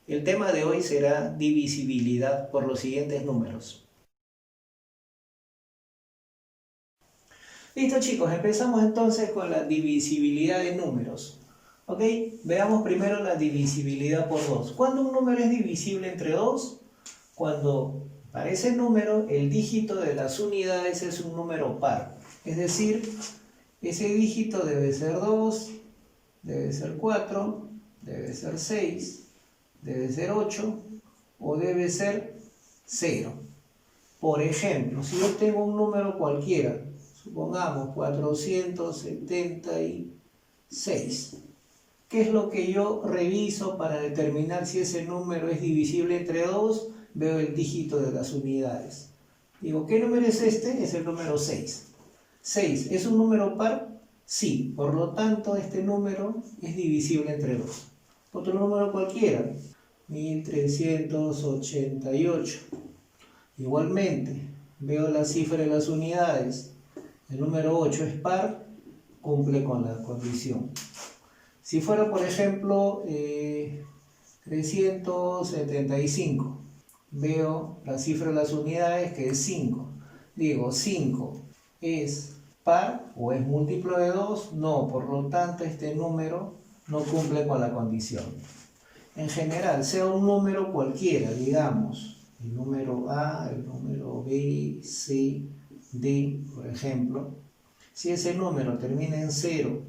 El tema de hoy será divisibilidad por los siguientes números. Listo chicos, empezamos entonces con la divisibilidad de números. ¿Ok? Veamos primero la divisibilidad por 2. ¿Cuándo un número es divisible entre 2? Cuando para ese número el dígito de las unidades es un número par. Es decir, ese dígito debe ser 2, debe ser 4, debe ser 6, debe ser 8 o debe ser 0. Por ejemplo, si yo tengo un número cualquiera, supongamos 476, ¿qué es lo que yo reviso para determinar si ese número es divisible entre 2? Veo el dígito de las unidades. Digo, ¿qué número es este? Es el número 6. 6, ¿es un número par? Sí, por lo tanto este número es divisible entre 2. Otro número cualquiera, 1388. Igualmente, veo la cifra de las unidades. El número 8 es par, cumple con la condición. Si fuera, por ejemplo, 375, veo la cifra de las unidades que es 5. Digo, 5 es par o es múltiplo de 2, no, por lo tanto este número no cumple con la condición. En general, sea un número cualquiera, digamos, el número A, el número B, C, D, por ejemplo, si ese número termina en 0,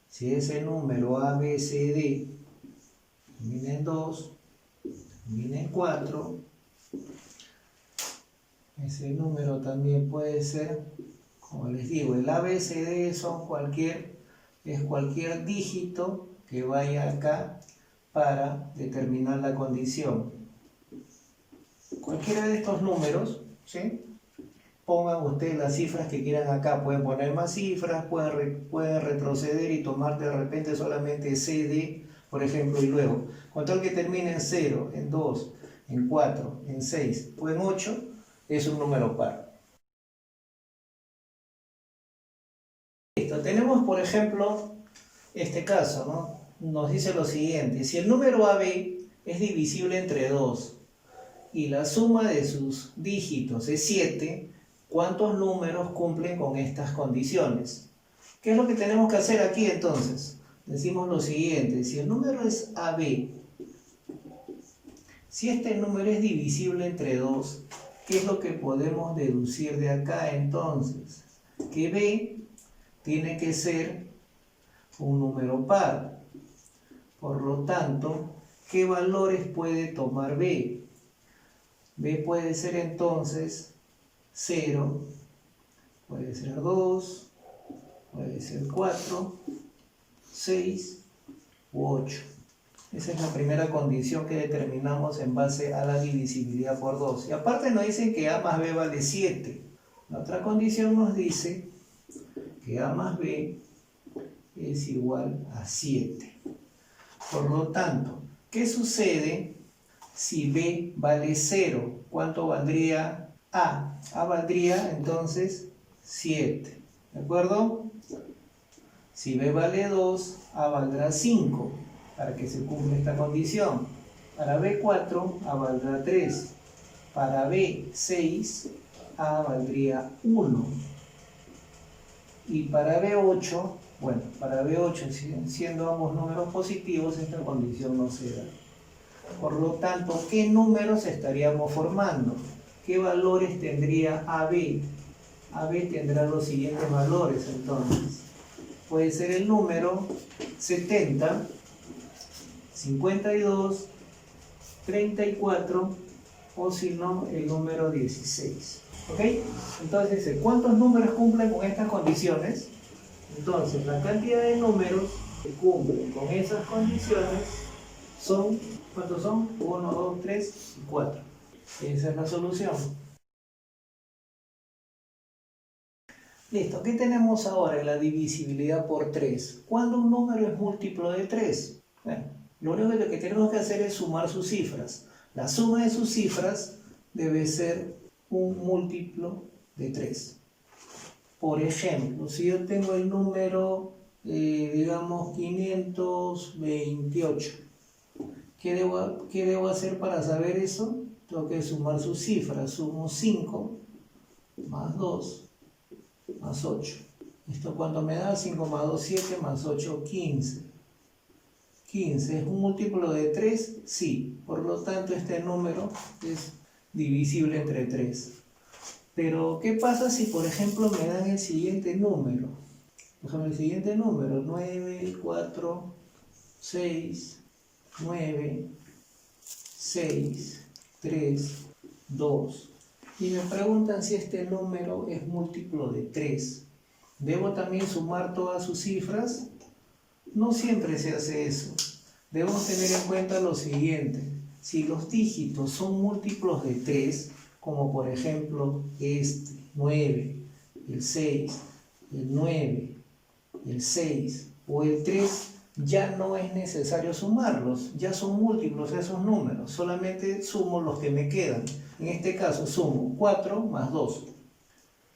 si ese número A, B, C, D termina en 2, termina en 4, ese número también puede ser, como les digo, el A, B, C, D es cualquier dígito que vaya acá para determinar la condición. Cualquiera de estos números, ¿sí? Pongan ustedes las cifras que quieran acá, pueden poner más cifras, pueden retroceder y tomar de repente solamente C, D, por ejemplo, y luego, con tal que termine en 0, en 2, en 4, en 6 o en 8, es un número par. Listo, tenemos por ejemplo este caso, ¿no? Nos dice lo siguiente: si el número AB es divisible entre 2 y la suma de sus dígitos es 7, ¿cuántos números cumplen con estas condiciones? ¿Qué es lo que tenemos que hacer aquí entonces? Decimos lo siguiente: si el número es AB, si este número es divisible entre 2, ¿qué es lo que podemos deducir de acá entonces? Que B tiene que ser un número par. Por lo tanto, ¿qué valores puede tomar B? B puede ser entonces 0, puede ser 2, puede ser 4, 6 u 8. Esa es la primera condición que determinamos en base a la divisibilidad por 2. Y aparte nos dicen que A más B vale 7. La otra condición nos dice que A más B es igual a 7. Por lo tanto, ¿qué sucede si B vale 0? ¿Cuánto valdría A? A valdría entonces 7. ¿De acuerdo? Si B vale 2, A valdrá 5, para que se cumpla esta condición. Para B4, A valdrá 3. Para B6, A valdría 1. Y para B8, bueno, para B8, siendo ambos números positivos, esta condición no se da. Por lo tanto, ¿qué números estaríamos formando? ¿Qué valores tendría AB? AB tendrá los siguientes valores entonces. Puede ser el número 70, 52, 34 o si no el número 16. ¿Ok? Entonces, ¿cuántos números cumplen con estas condiciones? Entonces, la cantidad de números que cumplen con esas condiciones son, ¿cuántos son? 1, 2, 3 y 4. Esa es la solución. Listo, ¿qué tenemos ahora en la divisibilidad por 3? ¿Cuándo un número es múltiplo de 3? Bueno, lo único que tenemos que hacer es sumar sus cifras. La suma de sus cifras debe ser un múltiplo de 3. Por ejemplo, si yo tengo el número, digamos, 528, ¿Qué debo hacer para saber eso? Tengo que sumar sus cifras. Sumo 5 más 2 más 8. ¿Esto cuánto me da? 5 más 2, 7 más 8, 15. 15, ¿es un múltiplo de 3? Sí. Por lo tanto, este número es divisible entre 3. Pero, ¿qué pasa si, por ejemplo, me dan el siguiente número? Por ejemplo, el siguiente número, 9, 4, 6, 9, 6, 3, 2. Y me preguntan si este número es múltiplo de 3. ¿Debo también sumar todas sus cifras? No siempre se hace eso. Debemos tener en cuenta lo siguiente. Si los dígitos son múltiplos de 3, como por ejemplo este, 9, el 6, el 9, el 6 o el 3, ya no es necesario sumarlos. Ya son múltiplos esos números. Solamente sumo los que me quedan. En este caso sumo 4 más 2.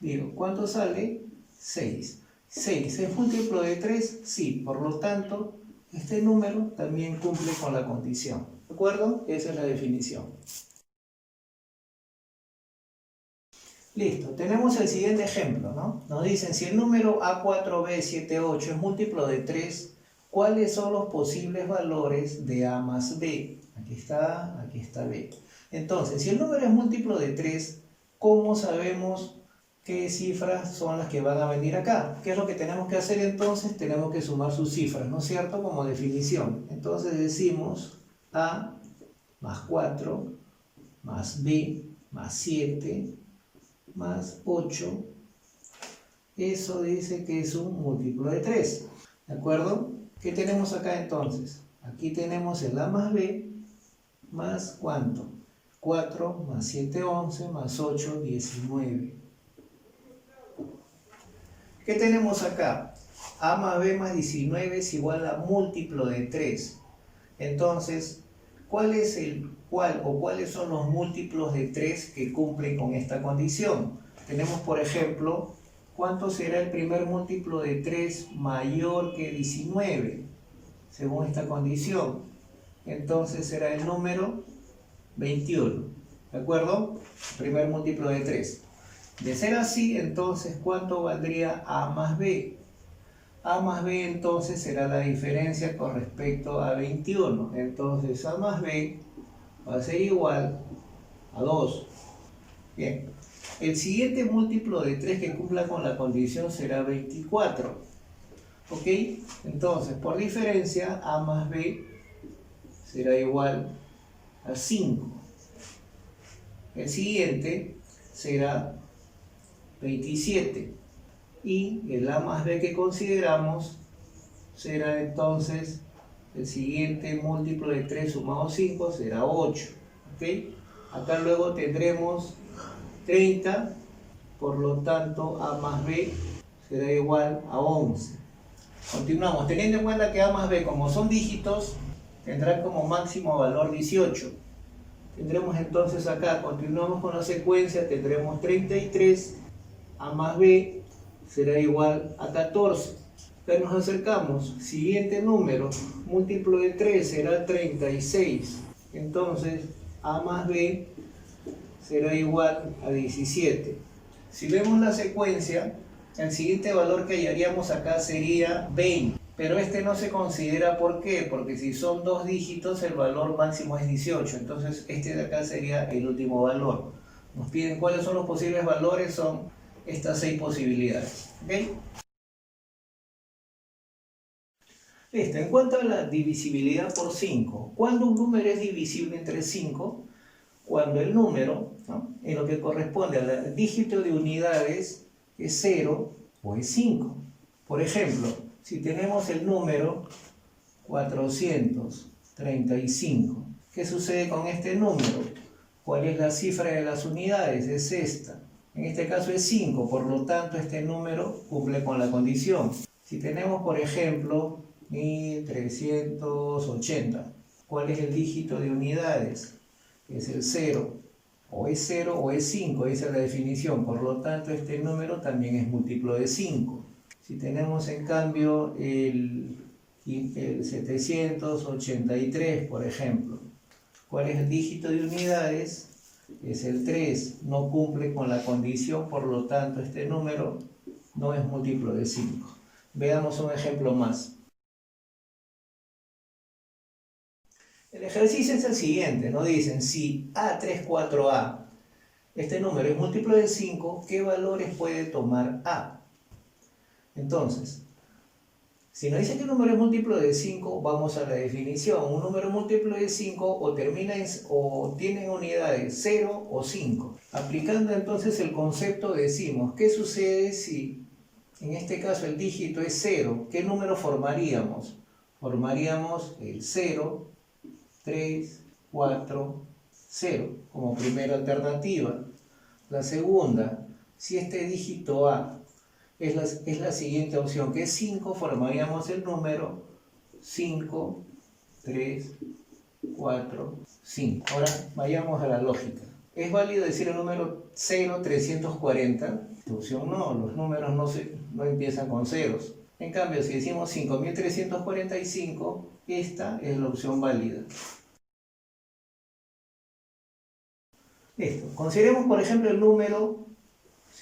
Digo, ¿cuánto sale? 6. 6, ¿es múltiplo de 3? Sí, por lo tanto, este número también cumple con la condición. ¿De acuerdo? Esa es la definición. Listo, tenemos el siguiente ejemplo, ¿no? Nos dicen, si el número A4B78 es múltiplo de 3, ¿cuáles son los posibles valores de A más B? Aquí está B. Entonces, si el número es múltiplo de 3, ¿cómo sabemos qué cifras son las que van a venir acá? ¿Qué es lo que tenemos que hacer entonces? Tenemos que sumar sus cifras, ¿no es cierto? Como definición. Entonces decimos A más 4 más B más 7 más 8. Eso dice que es un múltiplo de 3. ¿De acuerdo? ¿Qué tenemos acá entonces? Aquí tenemos el A más B más ¿cuánto? 4 más 7, 11 más 8, 19. ¿Qué tenemos acá? A más B más 19 es igual a múltiplo de 3. Entonces, ¿cuáles son los múltiplos de 3 que cumplen con esta condición? Tenemos, por ejemplo, ¿cuánto será el primer múltiplo de 3 mayor que 19? Según esta condición. Entonces será el número 21. ¿De acuerdo? Primer múltiplo de 3. De ser así, entonces, ¿cuánto valdría A más B? A más B entonces será la diferencia con respecto a 21. Entonces A más B va a ser igual a 2. Bien. El siguiente múltiplo de 3 que cumpla con la condición será 24. ¿Ok? Entonces, por diferencia, A más B será igual a 5. El siguiente será 27. Y el A más B que consideramos será entonces el siguiente múltiplo de 3 sumado 5 será 8. ¿Ok? Acá luego tendremos 30, por lo tanto A más B será igual a 11. Continuamos, teniendo en cuenta que A más B, como son dígitos, tendrá como máximo valor 18. Tendremos entonces acá, continuamos con la secuencia, tendremos 33, A más B será igual a 14. Acá nos acercamos, siguiente número, múltiplo de 3 será 36. Entonces, A más B será igual a 17. Si vemos la secuencia, el siguiente valor que hallaríamos acá sería 20. Pero este no se considera, ¿por qué? Porque si son dos dígitos, el valor máximo es 18. Entonces, este de acá sería el último valor. Nos piden cuáles son los posibles valores, son estas 6 posibilidades. ¿Ok? Listo. En cuanto a la divisibilidad por 5, ¿cuándo un número es divisible entre 5? Cuando el número, ¿no?, en lo que corresponde al dígito de unidades es 0 o es 5. Por ejemplo, si tenemos el número 435, ¿qué sucede con este número? ¿Cuál es la cifra de las unidades? Es esta. En este caso es 5, por lo tanto este número cumple con la condición. Si tenemos, por ejemplo, 1380, ¿cuál es el dígito de unidades? Es el 0. O es 0 o es 5, esa es la definición. Por lo tanto, este número también es múltiplo de 5. Si tenemos en cambio el 783, por ejemplo, ¿Cuál es el dígito de unidades? Es el 3. No cumple con la condición, por lo tanto este número no es múltiplo de 5. Veamos un ejemplo más. El ejercicio es el siguiente, nos dicen si A34A, este número es múltiplo de 5, ¿qué valores puede tomar A? Entonces, si nos dice que un número es múltiplo de 5, vamos a la definición. Un número múltiplo de 5 o tiene unidades 0 o 5. Aplicando entonces el concepto decimos, ¿qué sucede si en este caso el dígito es 0? ¿Qué número formaríamos? Formaríamos el 0, 3, 4, 0 como primera alternativa. La segunda, si este dígito A es la siguiente opción, que es 5, formaríamos el número 5, 3, 4, 5. Ahora vayamos a la lógica. ¿Es válido decir el número 0, 340? Esta opción no, los números no empiezan con ceros. En cambio, si decimos 5345, esta es la opción válida. Listo. Consideremos, por ejemplo, el número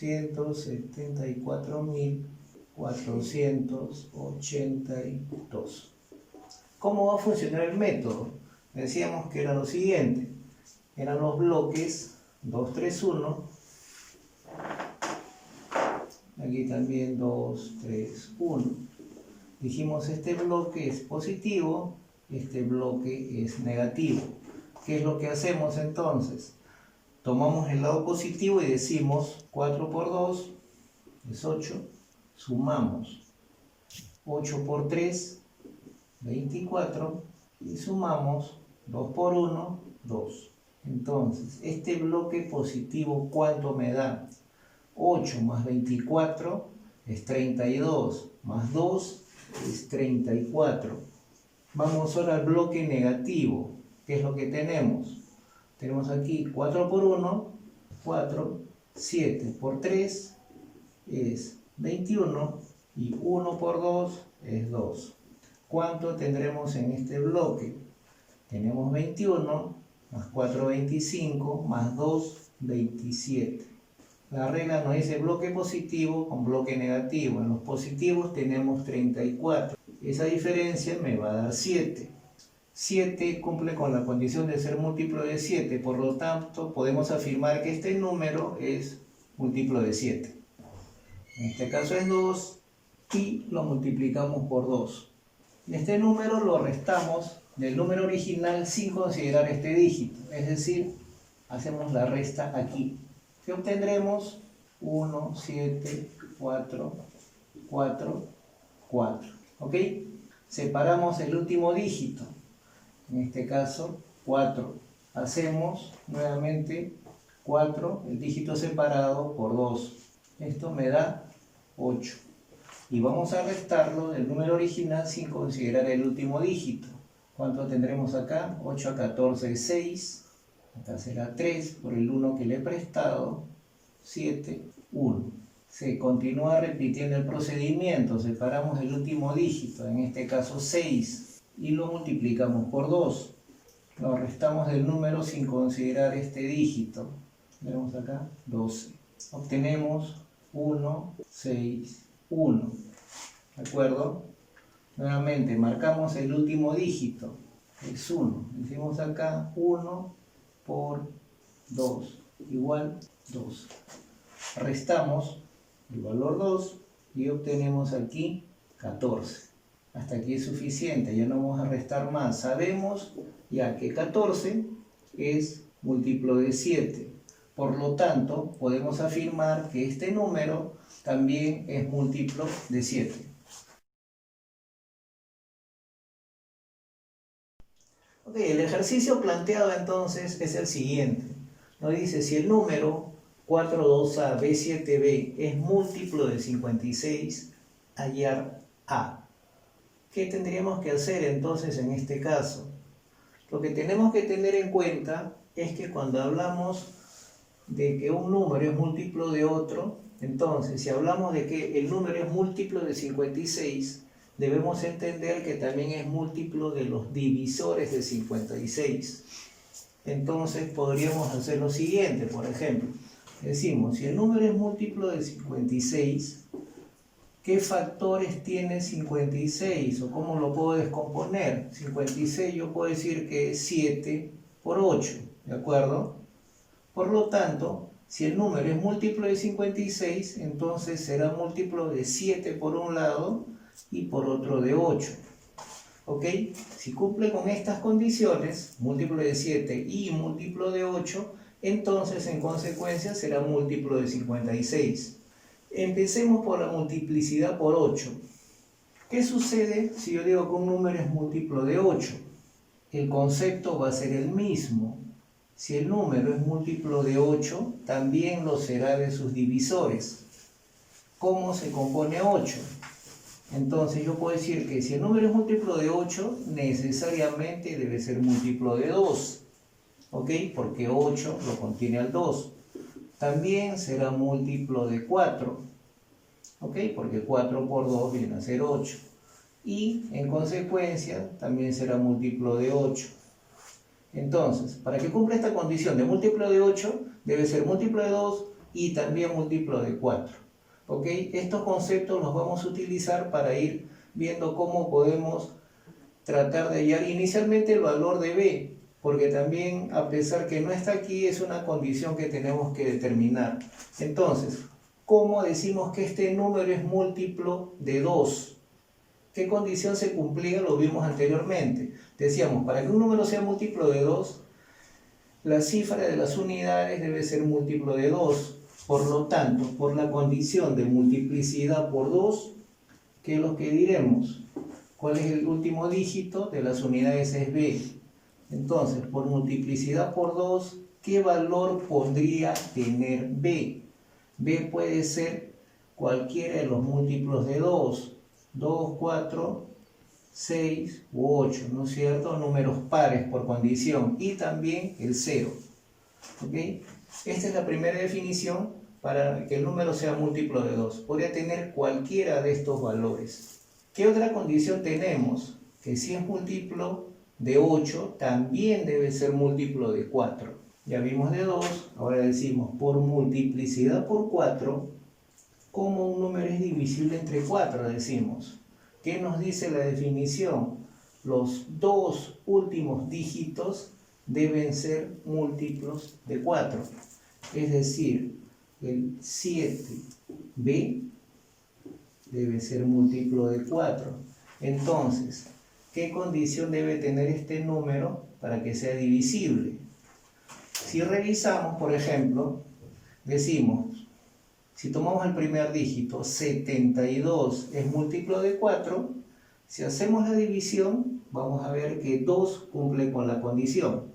174.482. ¿Cómo va a funcionar el método? Decíamos que era lo siguiente. Eran los bloques 2, 3, 1. Aquí también 2, 3, 1. Dijimos este bloque es positivo, este bloque es negativo. ¿Qué es lo que hacemos entonces? Tomamos el lado positivo y decimos 4 por 2 es 8. Sumamos 8 por 3, 24. Y sumamos 2 por 1, 2. Entonces, este bloque positivo, ¿cuánto me da? 8 más 24 es 32, más 2 es 34. Vamos ahora al bloque negativo. ¿Qué es lo que tenemos? Tenemos aquí 4 por 1, 4, 7 por 3 es 21 y 1 por 2 es 2. ¿Cuánto tendremos en este bloque? Tenemos 21, más 4, 25, más 2, 27. La regla nos dice bloque positivo con bloque negativo. En los positivos tenemos 34. Esa diferencia me va a dar 7. 7 cumple con la condición de ser múltiplo de 7, por lo tanto podemos afirmar que este número es múltiplo de 7. En este caso es 2 y lo multiplicamos por 2. Este número lo restamos del número original sin considerar este dígito, es decir, hacemos la resta aquí. ¿Qué obtendremos? 1, 7, 4, 4, 4. ¿Ok? Separamos el último dígito. En este caso, 4. Hacemos nuevamente 4, el dígito separado por 2. Esto me da 8. Y vamos a restarlo del número original sin considerar el último dígito. ¿Cuánto tendremos acá? 8 a 14 es 6. Acá será 3 por el 1 que le he prestado. 7, 1. Se continúa repitiendo el procedimiento. Separamos el último dígito, en este caso 6. Y lo multiplicamos por 2. Lo restamos del número sin considerar este dígito. Tenemos acá 12. Obtenemos 1, 6, 1. ¿De acuerdo? Nuevamente marcamos el último dígito. Es 1. Decimos acá 1 por 2 igual 2. Restamos el valor 2 y obtenemos aquí 14. Hasta aquí es suficiente, ya no vamos a restar más. Sabemos ya que 14 es múltiplo de 7. Por lo tanto, podemos afirmar que este número también es múltiplo de 7. Ok, el ejercicio planteado entonces es el siguiente. Nos dice si el número 42A B7B es múltiplo de 56, hallar A. ¿Qué tendríamos que hacer entonces en este caso? Lo que tenemos que tener en cuenta es que cuando hablamos de que un número es múltiplo de otro, entonces si hablamos de que el número es múltiplo de 56, debemos entender que también es múltiplo de los divisores de 56. entonces podríamos hacer lo siguiente, por ejemplo. Decimos, si el número es múltiplo de 56, ¿qué factores tiene 56? ¿O cómo lo puedo descomponer? 56 yo puedo decir que es 7 por 8, ¿de acuerdo? Por lo tanto, si el número es múltiplo de 56, entonces será múltiplo de 7 por un lado y por otro de 8. ¿Ok? Si cumple con estas condiciones, múltiplo de 7 y múltiplo de 8, entonces en consecuencia será múltiplo de 56. Empecemos por la multiplicidad por 8. ¿Qué sucede si yo digo que un número es múltiplo de 8? El concepto va a ser el mismo. Si el número es múltiplo de 8, también lo será de sus divisores. ¿Cómo se compone 8? Entonces yo puedo decir que si el número es múltiplo de 8, necesariamente debe ser múltiplo de 2. ¿Ok? Porque 8 lo contiene al 2. También será múltiplo de 4. ¿Ok? Porque 4 por 2 viene a ser 8. Y en consecuencia también será múltiplo de 8. Entonces, para que cumpla esta condición de múltiplo de 8, debe ser múltiplo de 2 y también múltiplo de 4. ¿Ok? Estos conceptos los vamos a utilizar para ir viendo cómo podemos tratar de hallar inicialmente el valor de b, porque también, a pesar que no está aquí, es una condición que tenemos que determinar. Entonces, ¿cómo decimos que este número es múltiplo de 2? ¿Qué condición se cumplía? Lo vimos anteriormente. Decíamos, para que un número sea múltiplo de 2, la cifra de las unidades debe ser múltiplo de 2. Por lo tanto, por la condición de multiplicidad por 2, ¿qué es lo que diremos? ¿Cuál es el último dígito de las unidades? Es b. Entonces, por multiplicidad por 2, ¿qué valor podría tener b? b puede ser cualquiera de los múltiplos de 2. 2, 4, 6 u 8, ¿no es cierto? Números pares por condición. Y también el 0. ¿Ok? Esta es la primera definición para que el número sea múltiplo de 2. Podría tener cualquiera de estos valores. ¿Qué otra condición tenemos? Que si es múltiplo de 8, también debe ser múltiplo de 4. Ya vimos de 2, ahora decimos por multiplicidad por 4, ¿cómo un número es divisible entre 4? Decimos. ¿Qué nos dice la definición? Los dos últimos dígitos deben ser múltiplos de 4. Es decir, el 7b debe ser múltiplo de 4. Entonces, ¿qué condición debe tener este número para que sea divisible? Si revisamos, por ejemplo, decimos, si tomamos el primer dígito, 72 es múltiplo de 4, si hacemos la división, vamos a ver que 2 cumple con la condición.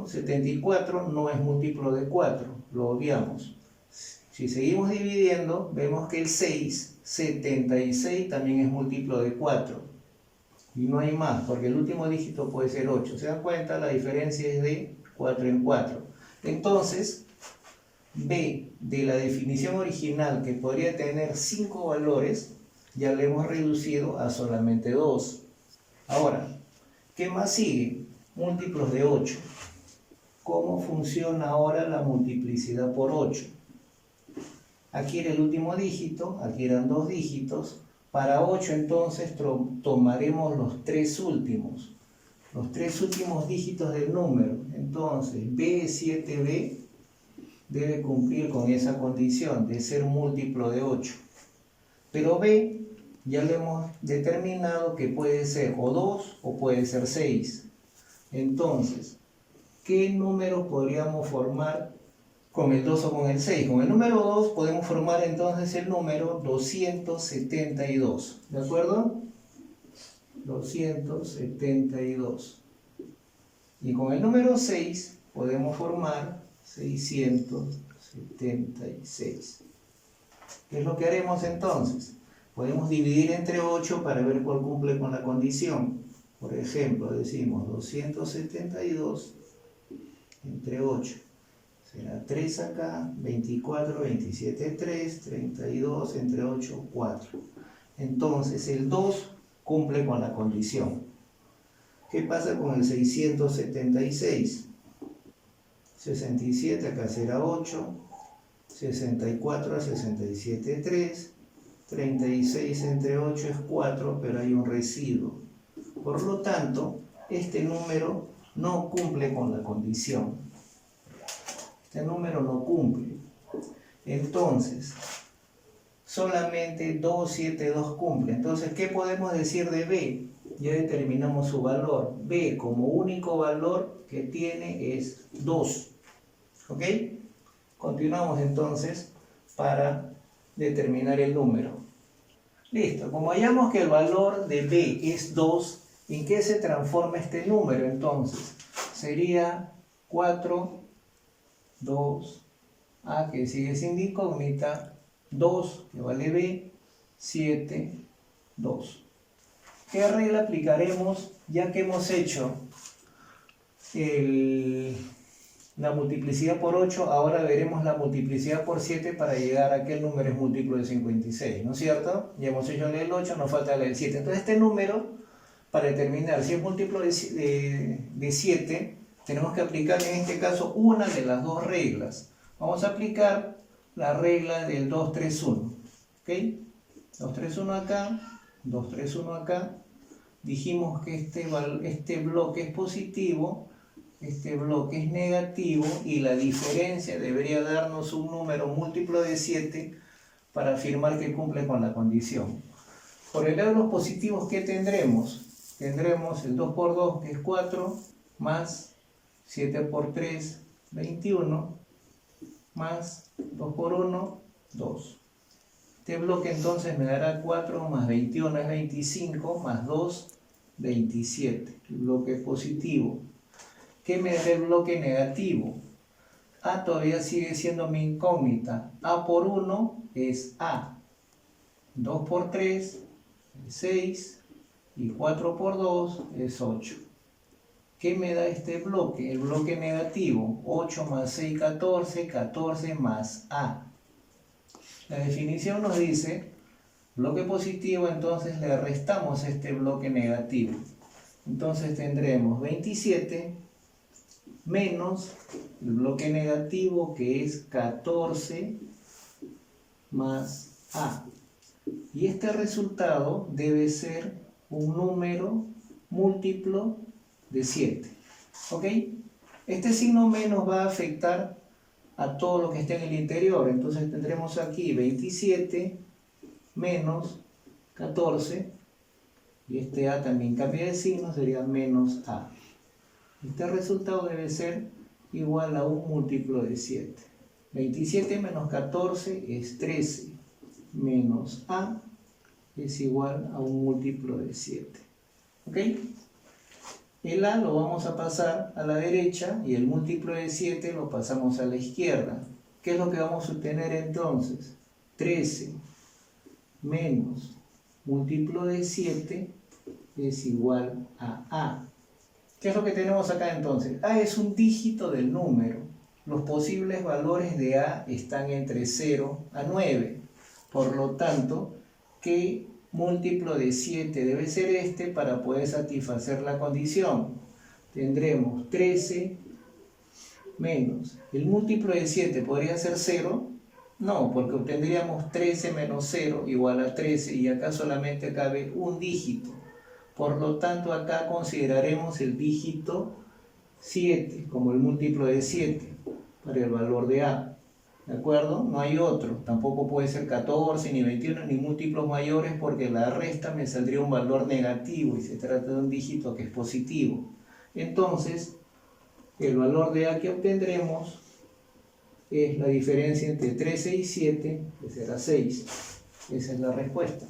74 no es múltiplo de 4, lo obviamos. Si seguimos dividiendo, vemos que el 76 también es múltiplo de 4. Y no hay más, porque el último dígito puede ser 8. ¿Se dan cuenta? La diferencia es de 4 en 4. Entonces, b de la definición original, que podría tener 5 valores, ya le hemos reducido a solamente 2. Ahora, ¿qué más sigue? Múltiplos de 8. ¿Cómo funciona ahora la multiplicidad por 8? Aquí era el último dígito, aquí eran 2 dígitos. Para 8 entonces tomaremos los 3 últimos. Los 3 últimos dígitos del número. Entonces, b7b debe cumplir con esa condición de ser múltiplo de 8. Pero b ya le hemos determinado que puede ser o 2 o puede ser 6. Entonces, ¿qué número podríamos formar con el 2 o con el 6? Con el número 2 podemos formar entonces el número 272. ¿De acuerdo? 272. Y con el número 6 podemos formar 676. ¿Qué es lo que haremos entonces? Podemos dividir entre 8 para ver cuál cumple con la condición. Por ejemplo, decimos 272 entre 8. Será 3 acá, 24, 27, 3, 32 entre 8, 4. Entonces el 2 cumple con la condición. ¿Qué pasa con el 676? 67 acá será 8, 64 a 67 3, 36 entre 8 es 4, pero hay un residuo. Por lo tanto, este número no cumple con la condición. Este número no cumple. Entonces, solamente 272 cumple. Entonces, ¿qué podemos decir de B? Ya determinamos su valor. B como único valor que tiene es 2. ¿Ok? Continuamos entonces para determinar el número. Listo. Como hallamos que el valor de B es 2, ¿en qué se transforma este número entonces? Sería 4, 2, A que sigue siendo incógnita, 2 que vale B, 7, 2. ¿Qué regla aplicaremos ya que hemos hecho la multiplicidad por 8? Ahora veremos la multiplicidad por 7 para llegar a que el número es múltiplo de 56, ¿no es cierto? Ya hemos hecho la del 8, nos falta la del 7. Entonces este número, para determinar si es múltiplo de 7, tenemos que aplicar en este caso una de las dos reglas. Vamos a aplicar la regla del 2, 3, 1. ¿Ok? 2, 3, 1 acá, 2, 3, 1 acá. Dijimos que este bloque es positivo, este bloque es negativo y la diferencia debería darnos un número múltiplo de 7 para afirmar que cumple con la condición. Por el lado de los positivos, ¿qué tendremos? Tendremos el 2 por 2, que es 4, más 7 por 3, 21, más 2 por 1, 2. Este bloque entonces me dará 4 más 21 es 25, más 2, 27. El bloque positivo. ¿Qué me dará el bloque negativo? A todavía sigue siendo mi incógnita. A por 1 es A. 2 por 3 es 6. Y 4 por 2 es 8. ¿Qué me da este bloque? El bloque negativo. 8 más 6, 14. 14 más A. La definición nos dice, bloque positivo, entonces le restamos este bloque negativo. Entonces tendremos 27 menos el bloque negativo, que es 14 más A. Y este resultado debe ser un número múltiplo de 7. ¿Ok? Este signo menos va a afectar a todo lo que esté en el interior. Entonces tendremos aquí 27 menos 14. Y este A también cambia de signo, sería menos A. Este resultado debe ser igual a un múltiplo de 7. 27 menos 14 es 13. Menos A es igual a un múltiplo de 7. ¿Ok? El A lo vamos a pasar a la derecha y el múltiplo de 7 lo pasamos a la izquierda. ¿Qué es lo que vamos a obtener entonces? 13 menos múltiplo de 7 es igual a A. ¿Qué es lo que tenemos acá entonces? A es un dígito del número. Los posibles valores de A están entre 0 a 9. Por lo tanto, ¿qué múltiplo de 7 debe ser este para poder satisfacer la condición? Tendremos 13 menos. ¿El múltiplo de 7 podría ser 0? No, porque obtendríamos 13 menos 0 igual a 13 y acá solamente cabe un dígito. Por lo tanto, acá consideraremos el dígito 7 como el múltiplo de 7 para el valor de A. ¿De acuerdo? No hay otro. Tampoco puede ser 14, ni 21, ni múltiplos mayores porque la resta me saldría un valor negativo y se trata de un dígito que es positivo. Entonces, el valor de A que obtendremos es la diferencia entre 13 y 7, que será 6. Esa es la respuesta.